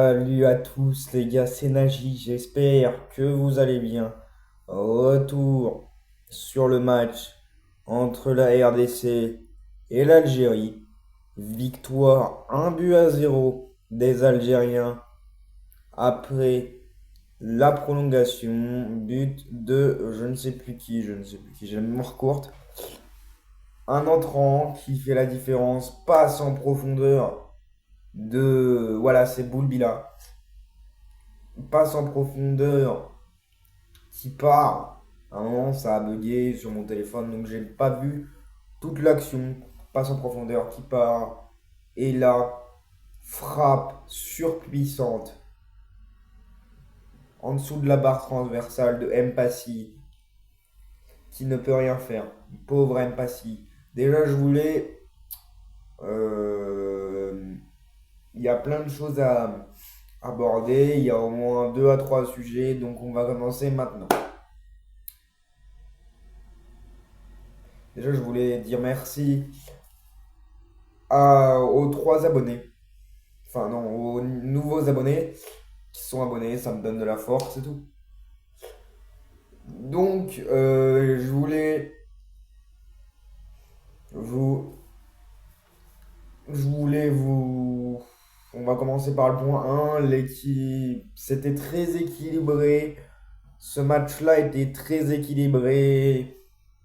Salut à tous les gars, c'est Naji, j'espère que vous allez bien. Retour sur le match entre la RDC et l'Algérie. Victoire 1-0 des Algériens après la prolongation. But de je ne sais plus qui, j'ai la mémoire courte. Un entrant qui fait la différence, passe en profondeur voilà, c'est Boulbila. Passe en profondeur qui part. À un moment, ça a bugué sur mon téléphone, donc j'ai pas vu toute l'action. Passe en profondeur qui part. Et là, frappe surpuissante en dessous de la barre transversale de Mpassi qui ne peut rien faire. Pauvre Mpassi. Déjà, je voulais. euh, Il y a plein de choses à aborder. Il y a au moins deux à trois sujets, donc on va commencer maintenant. Déjà, je voulais dire merci aux trois abonnés. Enfin, non, aux nouveaux abonnés qui sont abonnés. Ça me donne de la force et tout. Donc, je voulais vous. Je voulais vous. On va commencer par le point un. L'équipe. C'était très équilibré. Ce match-là était très équilibré.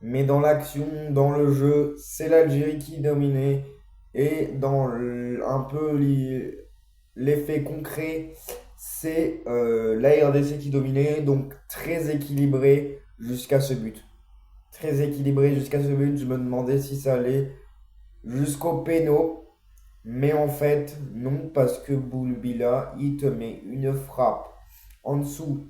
Mais dans l'action, dans le jeu, c'est l'Algérie qui dominait. Et un peu l'effet concret, c'est la RDC qui dominait. Donc très équilibré jusqu'à ce but. Très équilibré jusqu'à ce but. Je me demandais si ça allait jusqu'au péno. Mais en fait, non, parce que Boulbila, il te met une frappe en dessous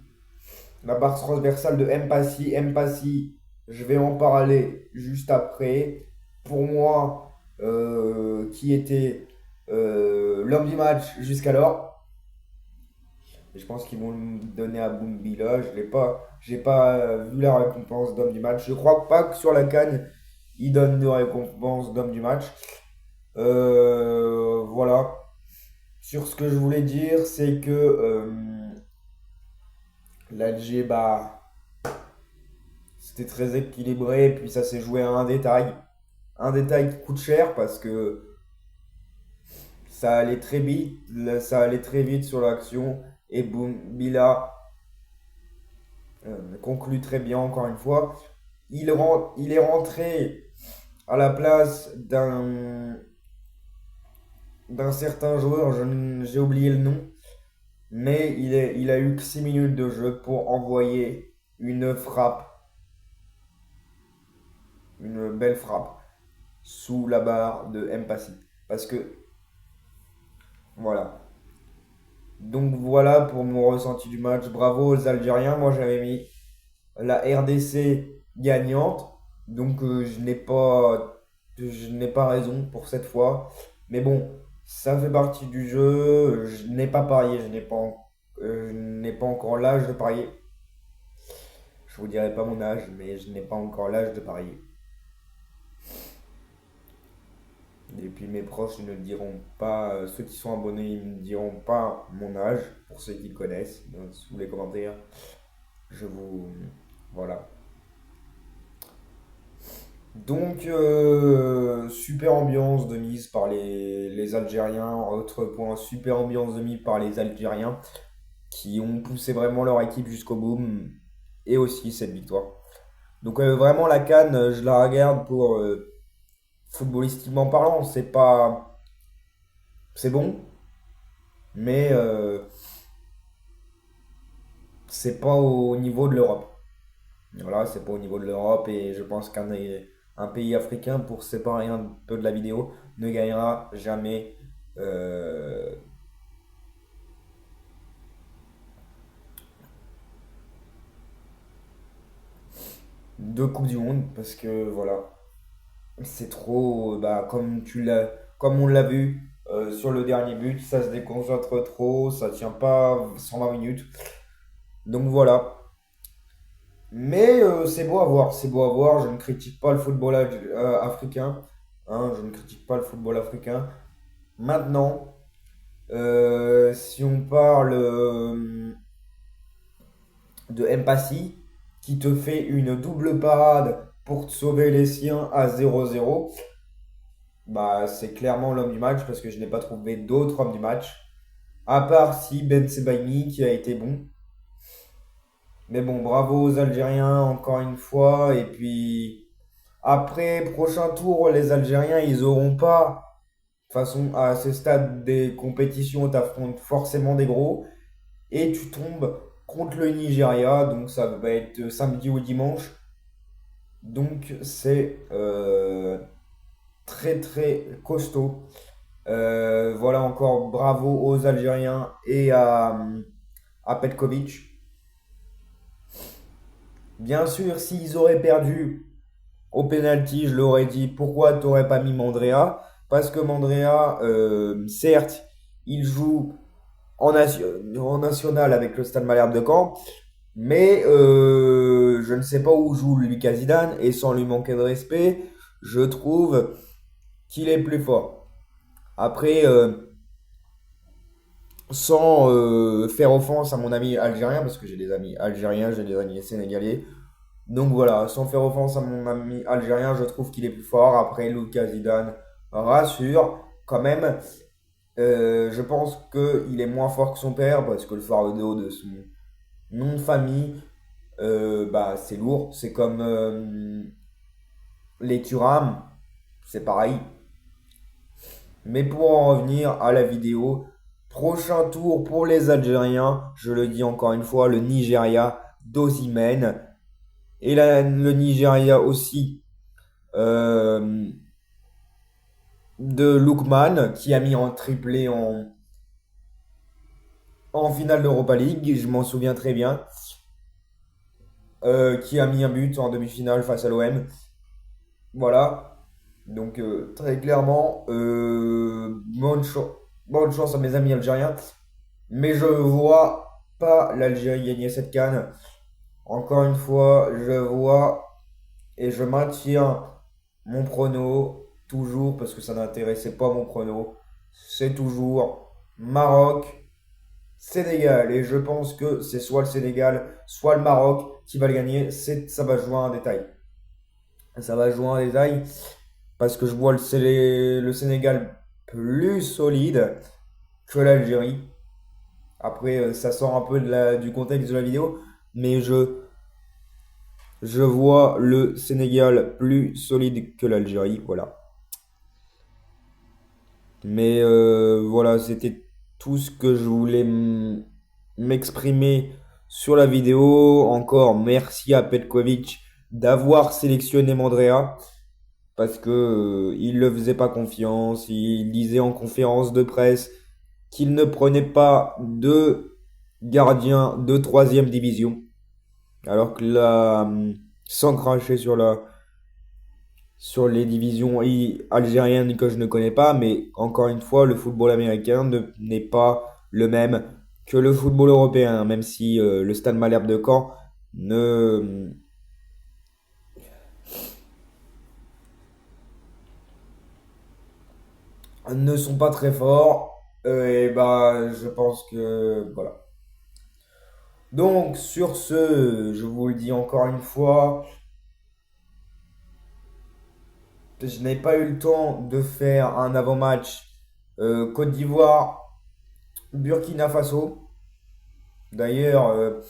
la barre transversale de Mpassi. Mpassi, je vais en parler juste après. Pour moi, qui était l'homme du match jusqu'alors. Et je pense qu'ils vont le donner à Boumbila. J'ai pas vu la récompense d'homme du match. Je crois pas que sur la canne, ils donnent de récompense d'homme du match. Voilà. Sur ce que je voulais dire, c'est que l'Alger, bah, c'était très équilibré, et puis ça s'est joué à un détail. Un détail qui coûte cher parce que ça allait très vite sur l'action. Et boum, Bila conclut très bien encore une fois. Il est rentré à la place d'un certain joueur, j'ai oublié le nom, mais il a eu que 6 minutes de jeu pour envoyer une frappe, une belle frappe sous la barre de Mpassi. Parce que, voilà. Donc voilà pour mon ressenti du match. Bravo aux Algériens. Moi j'avais mis la RDC gagnante. Donc je n'ai pas raison pour cette fois. Mais bon, ça fait partie du jeu. Je n'ai pas parié. Je n'ai pas encore l'âge de parier. Je vous dirai pas mon âge, mais je n'ai pas encore l'âge de parier. Et puis mes proches ne diront pas, ceux qui sont abonnés, ils ne diront pas mon âge, pour ceux qui le connaissent, donc, sous les commentaires. Je vous... Voilà. Donc, super ambiance de mise par les Algériens. Autre point, super ambiance de mise par les Algériens qui ont poussé vraiment leur équipe jusqu'au bout. Et aussi cette victoire. Donc, vraiment, la CAN, je la regarde pour footballistiquement parlant. C'est bon, mais c'est pas au niveau de l'Europe. Voilà, c'est pas au niveau de l'Europe et je pense un pays africain, pour séparer un peu de la vidéo, ne gagnera jamais euh, deux Coupes du Monde parce que voilà, c'est trop, bah, comme on l'a vu sur le dernier but, ça se déconcentre trop, ça tient pas 120 minutes. Donc voilà. Mais c'est beau à voir, c'est beau à voir. Je ne critique pas le football africain. Hein, je ne critique pas le football africain. Maintenant, si on parle de Mpassi, qui te fait une double parade pour te sauver les siens à 0-0, bah, c'est clairement l'homme du match parce que je n'ai pas trouvé d'autre homme du match. À part si Ben Sebaini qui a été bon. Mais bon, bravo aux Algériens encore une fois. Et puis après, prochain tour, les Algériens, ils auront pas. De toute façon, à ce stade des compétitions, tu affrontes forcément des gros. Et tu tombes contre le Nigeria. Donc ça va être samedi ou dimanche. Donc c'est très très costaud. Voilà encore bravo aux Algériens et à Petkovic. Bien sûr, s'ils auraient perdu au penalty, je l'aurais dit, pourquoi t'aurais pas mis Mandrea? Parce que Mandrea, certes, il joue en national avec le Stade Malherbe de Caen, mais je ne sais pas où joue Lucas Zidane, et sans lui manquer de respect, je trouve qu'il est plus fort. Après, sans faire offense à mon ami algérien, parce que j'ai des amis algériens, j'ai des amis sénégalais. Donc voilà, sans faire offense à mon ami algérien, je trouve qu'il est plus fort. Après, Lucas Zidane rassure quand même. Je pense qu'il est moins fort que son père, parce que le fardeau de son nom de famille, bah, c'est lourd. C'est comme les Thuram, c'est pareil. Mais pour en revenir à la vidéo, prochain tour pour les Algériens, je le dis encore une fois, le Nigeria d'Osimhen. Et le Nigeria aussi euh, de Lookman, qui a mis en triplé en finale d'Europa League, je m'en souviens très bien, qui a mis un but en demi-finale face à l'OM. Voilà. Donc très clairement, bonne chance à mes amis algériens. Mais je vois pas l'Algérie gagner cette CAN. Encore une fois, je vois et je maintiens mon prono, toujours, parce que ça n'intéressait pas mon prono. C'est toujours Maroc, Sénégal. Et je pense que c'est soit le Sénégal, soit le Maroc qui va le gagner. Ça va jouer à un détail. Ça va jouer à un détail parce que je vois le Sénégal plus solide que l'Algérie. Après, ça sort un peu du contexte de la vidéo, mais je vois le Sénégal plus solide que l'Algérie, voilà. Mais voilà, c'était tout ce que je voulais m'exprimer sur la vidéo. Encore merci à Petkovic d'avoir sélectionné Mandrea parce que il ne faisait pas confiance. Il disait en conférence de presse qu'il ne prenait pas de gardien de troisième division. Alors que là, sans cracher sur les divisions algériennes que je ne connais pas, mais encore une fois, le football américain n'est pas le même que le football européen, même si le Stade Malherbe de Caen ne sont pas très forts. Et bah, je pense que voilà. Donc, sur ce, je vous le dis encore une fois, je n'ai pas eu le temps de faire un avant-match Côte d'Ivoire, Burkina Faso. D'ailleurs,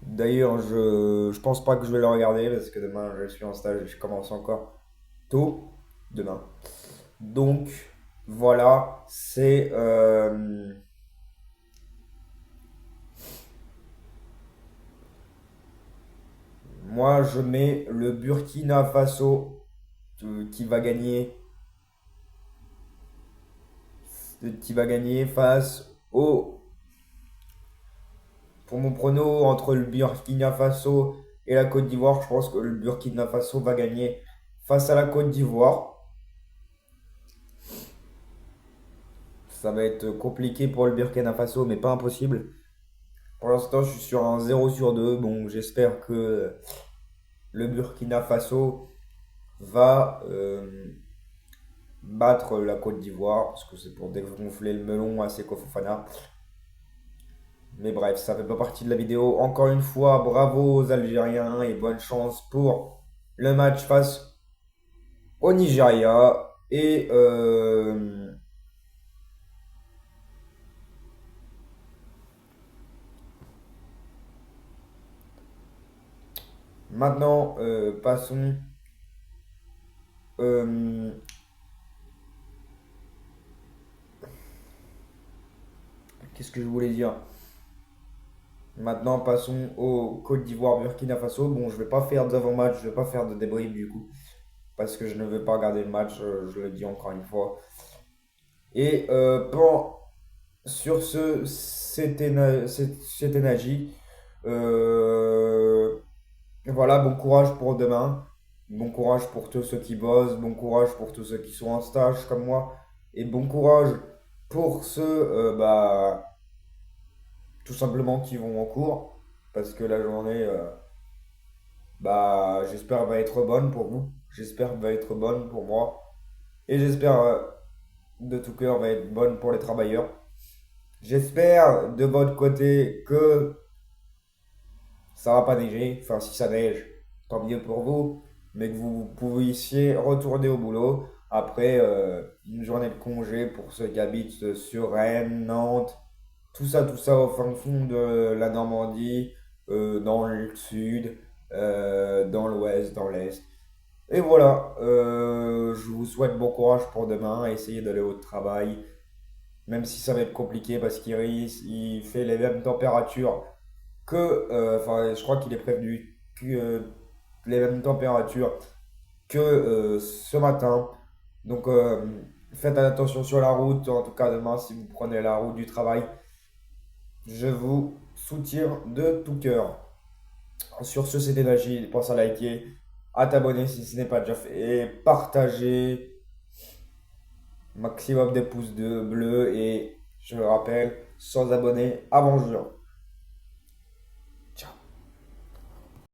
je pense pas que je vais le regarder parce que demain je suis en stage et je commence encore tôt demain. Donc voilà, c'est moi je mets le Burkina Faso qui va gagner face au pour mon prono entre le Burkina Faso et la Côte d'Ivoire. Je pense que le Burkina Faso va gagner face à la Côte d'Ivoire. Ça va être compliqué pour le Burkina Faso, mais pas impossible. Pour l'instant, je suis sur un 0/2. Bon, j'espère que le Burkina Faso va battre la Côte d'Ivoire, parce que c'est pour dégonfler le melon à Seko Fofana. Mais bref, ça fait pas partie de la vidéo. Encore une fois, bravo aux Algériens et bonne chance pour le match face au Nigeria. Et maintenant, passons. euh, Qu'est-ce que je voulais dire? Maintenant, passons au Côte d'Ivoire, Burkina Faso. Bon, je vais pas faire d'avant-match, je vais pas faire de débrief du coup, parce que je ne veux pas regarder le match, je le dis encore une fois. Et sur ce, c'était Nagy. Euh, voilà, bon courage pour demain. Bon courage pour tous ceux qui bossent. Bon courage pour tous ceux qui sont en stage comme moi. Et bon courage pour ceux, tout simplement, qui vont en cours. Parce que la journée, j'espère, va être bonne pour vous. J'espère va être bonne pour moi. Et j'espère, de tout cœur, va être bonne pour les travailleurs. J'espère de votre côté que ça va pas neiger. Enfin, si ça neige, tant mieux pour vous. Mais que vous puissiez retourner au boulot après une journée de congé pour ceux qui habitent sur Rennes, Nantes, tout ça au fin fond de la Normandie, dans le sud, dans l'ouest, dans l'est. Et voilà, je vous souhaite bon courage pour demain. Essayez d'aller au travail, même si ça va être compliqué parce il fait les mêmes températures que, enfin, je crois qu'il est prévenu que les mêmes températures que ce matin. Donc, faites attention sur la route. En tout cas, demain, si vous prenez la route du travail, je vous soutiens de tout cœur. Sur ce, c'était Nagy. Pense à liker, à t'abonner si ce n'est pas déjà fait, et partager maximum des pouces bleus. Et je le rappelle, sans abonnés avant juin.